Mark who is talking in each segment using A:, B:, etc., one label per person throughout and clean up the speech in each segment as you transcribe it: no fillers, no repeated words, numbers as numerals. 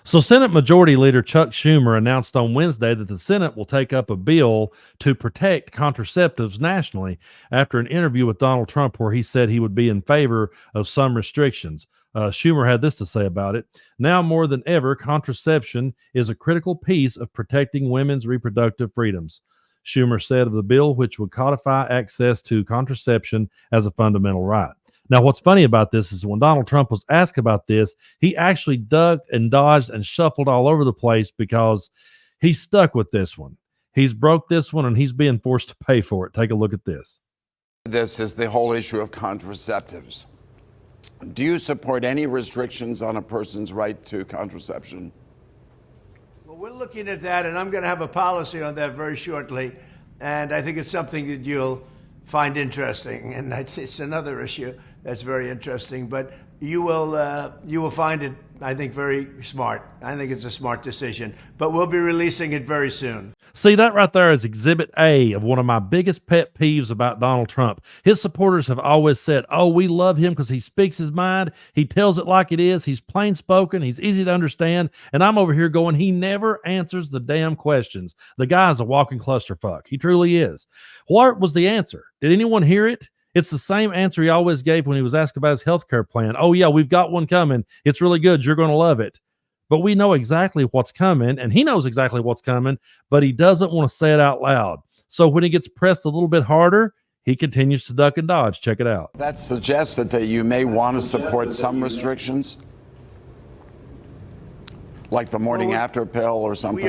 A: So, Senate Majority Leader Chuck Schumer announced on Wednesday that the Senate will take up a bill to protect contraceptives nationally after an interview with Donald Trump where he said he would be in favor of some restrictions. Schumer had this to say about it. Now more than ever, contraception is a critical piece of protecting women's reproductive freedoms. Schumer said of the bill, which would codify access to contraception as a fundamental right. Now, what's funny about this is when Donald Trump was asked about this, he actually ducked and dodged and shuffled all over the place because he's stuck with this one. He's broke this one and he's being forced to pay for it. Take a look at this.
B: This is the whole issue of contraceptives. Do you support any restrictions on a person's right to contraception?
C: Well, we're looking at that, and I'm going to have a policy on that very shortly. And I think it's something that you'll find interesting. And it's another issue that's very interesting. But you will find it, I think, very smart. I think it's a smart decision. But we'll be releasing it very soon.
A: See, that right there is Exhibit A of one of my biggest pet peeves about Donald Trump. His supporters have always said, oh, we love him because he speaks his mind. He tells it like it is. He's plain spoken. He's easy to understand. And I'm over here going, he never answers the damn questions. The guy's a walking clusterfuck. He truly is. What was the answer? Did anyone hear it? It's the same answer he always gave when he was asked about his health care plan. Oh, yeah, we've got one coming. It's really good. You're going to love it. But we know exactly what's coming, and he knows exactly what's coming, but he doesn't want to say it out loud. So when he gets pressed a little bit harder, he continues to duck and dodge. Check it out.
B: That suggests that you may want to support some restrictions, like the morning after pill or something.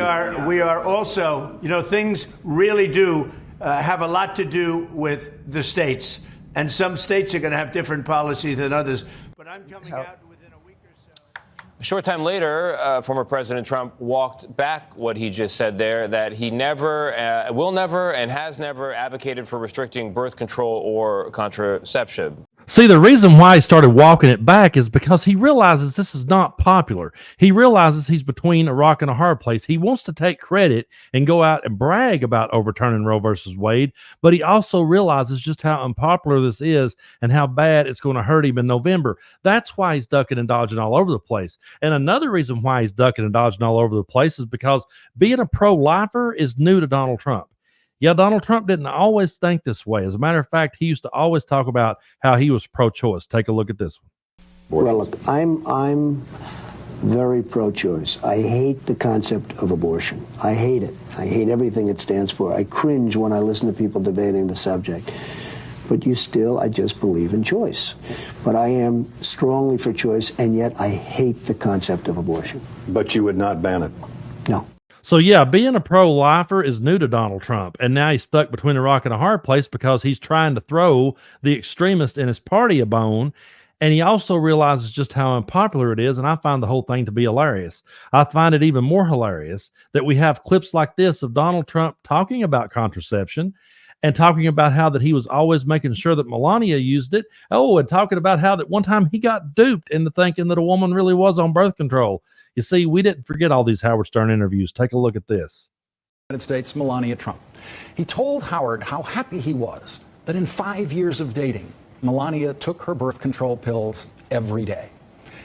C: We are also, things really do have a lot to do with the states. And some states are going to have different policies than others. But I'm coming out within a week or so.
D: A short time later, former President Trump walked back what he just said there, that he never, will never, and has never advocated for restricting birth control or contraception.
A: See, the reason why he started walking it back is because he realizes this is not popular. He realizes he's between a rock and a hard place. He wants to take credit and go out and brag about overturning Roe versus Wade, but he also realizes just how unpopular this is and how bad it's going to hurt him in November. That's why he's ducking and dodging all over the place. And another reason why he's ducking and dodging all over the place is because being a pro-lifer is new to Donald Trump. Yeah, Donald Trump didn't always think this way. As a matter of fact, he used to always talk about how he was pro-choice. Take a look at this one.
E: Well, look, I'm very pro-choice. I hate the concept of abortion. I hate it. I hate everything it stands for. I cringe when I listen to people debating the subject. But I just believe in choice. But I am strongly for choice, and yet I hate the concept of abortion.
F: But you would not ban it?
E: No.
A: So, yeah, being a pro-lifer is new to Donald Trump, and now he's stuck between a rock and a hard place because he's trying to throw the extremist in his party a bone, and he also realizes just how unpopular it is, and I find the whole thing to be hilarious. I find it even more hilarious that we have clips like this of Donald Trump talking about contraception and talking about how that he was always making sure that Melania used it. Oh, and talking about how that one time he got duped into thinking that a woman really was on birth control. You see, we didn't forget all these Howard Stern interviews. Take a look at this.
G: United States, Melania Trump. He told Howard how happy he was that in 5 years of dating, Melania took her birth control pills every day.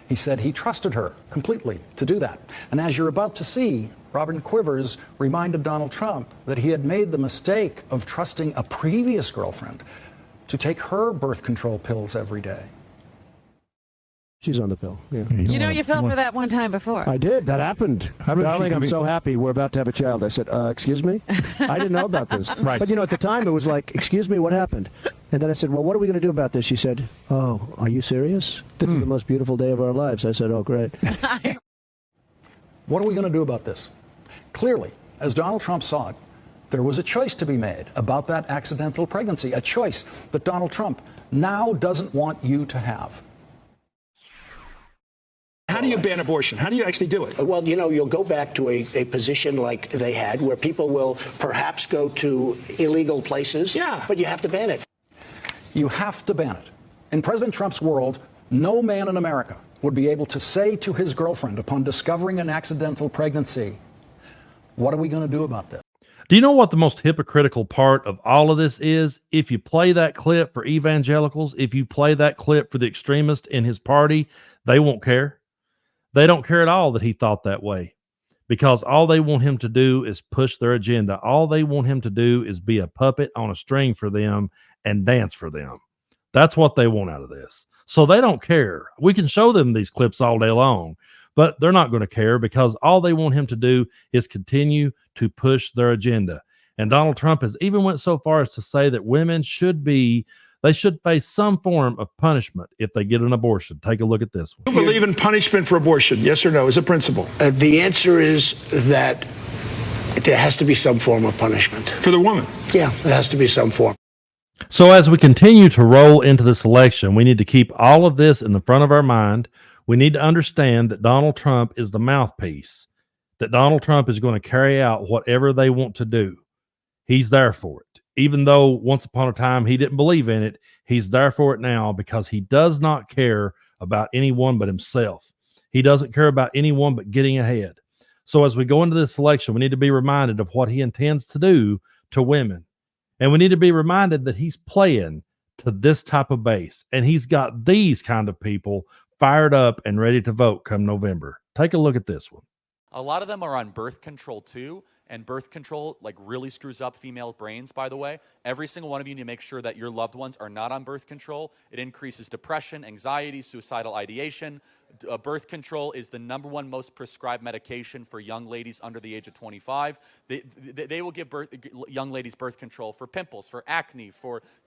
G: He said he trusted her completely to do that. And as you're about to see, Robin Quivers reminded Donald Trump that he had made the mistake of trusting a previous girlfriend to take her birth control pills every day.
E: She's on the pill. Yeah.
H: You fell for that one time before.
E: I did. That happened. Darling, I'm so happy. We're about to have a child. I said, excuse me? I didn't know about this.
F: Right.
E: But, at the time, it was like, excuse me, what happened? And then I said, well, what are we going to do about this? She said, oh, are you serious? This is the most beautiful day of our lives. I said, oh, great.
G: What are we going to do about this? Clearly, as Donald Trump saw it, there was a choice to be made about that accidental pregnancy, a choice that Donald Trump now doesn't want you to have.
I: How do you ban abortion? How do you actually do it?
E: Well, you'll go back to a position like they had where people will perhaps go to illegal places.
I: Yeah.
E: But you have to ban it.
G: You have to ban it. In President Trump's world, no man in America would be able to say to his girlfriend upon discovering an accidental pregnancy, what are we going to do about this?
A: Do you know what the most hypocritical part of all of this is? If you play that clip for evangelicals, if you play that clip for the extremist in his party, they won't care. They don't care at all that he thought that way, because all they want him to do is push their agenda. All they want him to do is be a puppet on a string for them and dance for them. That's what they want out of this. So they don't care. We can show them these clips all day long, but they're not going to care, because all they want him to do is continue to push their agenda. And Donald Trump has even went so far as to say that women should face some form of punishment if they get an abortion. Take a look at this one.
I: You believe in punishment for abortion, yes or no, as a principle?
E: The answer is that there has to be some form of punishment.
I: For the woman?
E: Yeah, there has to be some form.
A: So as we continue to roll into this election, we need to keep all of this in the front of our mind. We need to understand that Donald Trump is the mouthpiece, that Donald Trump is going to carry out whatever they want to do. He's there for it. Even though once upon a time he didn't believe in it, he's there for it now, because he does not care about anyone but himself. He doesn't care about anyone but getting ahead. So as we go into this election, we need to be reminded of what he intends to do to women. And we need to be reminded that he's playing to this type of base. And he's got these kind of people fired up and ready to vote come November. Take a look at this one.
F: A lot of them are on birth control too. And birth control really screws up female brains, by the way. Every single one of you need to make sure that your loved ones are not on birth control. It increases depression, anxiety, suicidal ideation. Birth control is the #1 most prescribed medication for young ladies under the age of 25. They will give young ladies birth control for pimples, for acne,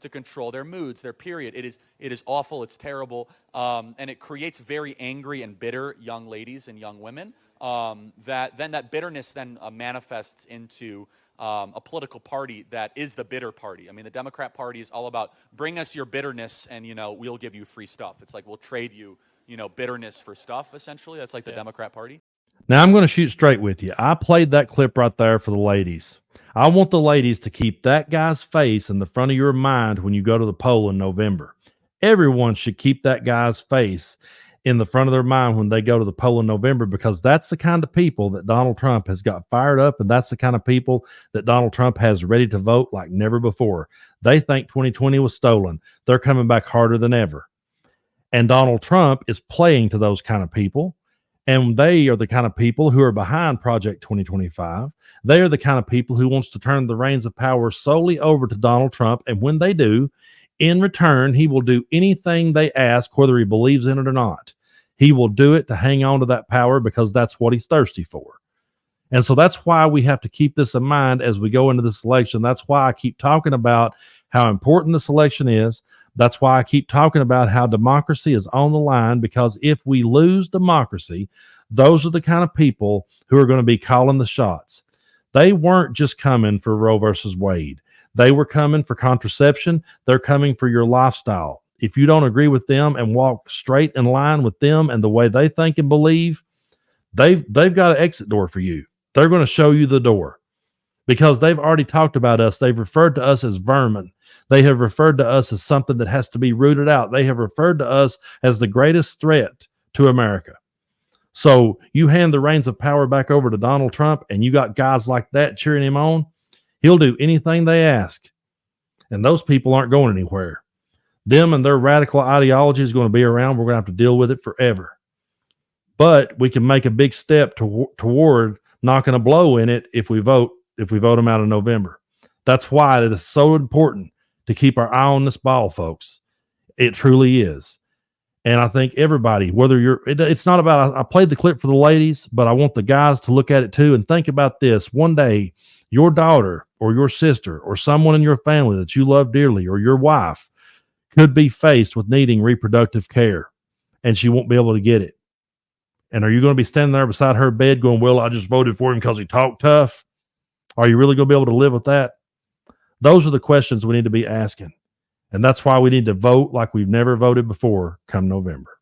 F: to control their moods, their period. It is awful. It's terrible. And it creates very angry and bitter young ladies and young women. That bitterness then manifests into a political party that is the bitter party. I mean, the Democrat Party is all about bring us your bitterness and, we'll give you free stuff. It's like we'll trade you, bitterness for stuff, essentially. That's like the Democrat Party.
A: Now, I'm going to shoot straight with you. I played that clip right there for the ladies. I want the ladies to keep that guy's face in the front of your mind when you go to the poll in November. Everyone should keep that guy's face in the front of their mind when they go to the poll in November, because that's the kind of people that Donald Trump has got fired up, and that's the kind of people that Donald Trump has ready to vote like never before. They think 2020 was stolen. They're coming back harder than ever. And Donald Trump is playing to those kind of people, and they are the kind of people who are behind Project 2025. They are the kind of people who wants to turn the reins of power solely over to Donald Trump, and when they do, in return, he will do anything they ask, whether he believes in it or not. He will do it to hang on to that power, because that's what he's thirsty for. And so that's why we have to keep this in mind as we go into this election. That's why I keep talking about how important this election is. That's why I keep talking about how democracy is on the line, because if we lose democracy, those are the kind of people who are going to be calling the shots. They weren't just coming for Roe versus Wade. They were coming for contraception. They're coming for your lifestyle. If you don't agree with them and walk straight in line with them and the way they think and believe, they've got an exit door for you. They're going to show you the door, because they've already talked about us. They've referred to us as vermin. They have referred to us as something that has to be rooted out. They have referred to us as the greatest threat to America. So you hand the reins of power back over to Donald Trump, and you got guys like that cheering him on. He'll do anything they ask. And those people aren't going anywhere. Them and their radical ideology is going to be around. We're going to have to deal with it forever. But we can make a big step toward knocking a blow in it if we vote them out in November. That's why it is so important to keep our eye on this ball, folks. It truly is. And I think everybody, it's not about, I played the clip for the ladies, but I want the guys to look at it too and think about this. One day, your daughter or your sister or someone in your family that you love dearly, or your wife, could be faced with needing reproductive care, and she won't be able to get it. And are you going to be standing there beside her bed going, well, I just voted for him because he talked tough? Are you really going to be able to live with that? Those are the questions we need to be asking. And that's why we need to vote like we've never voted before come November.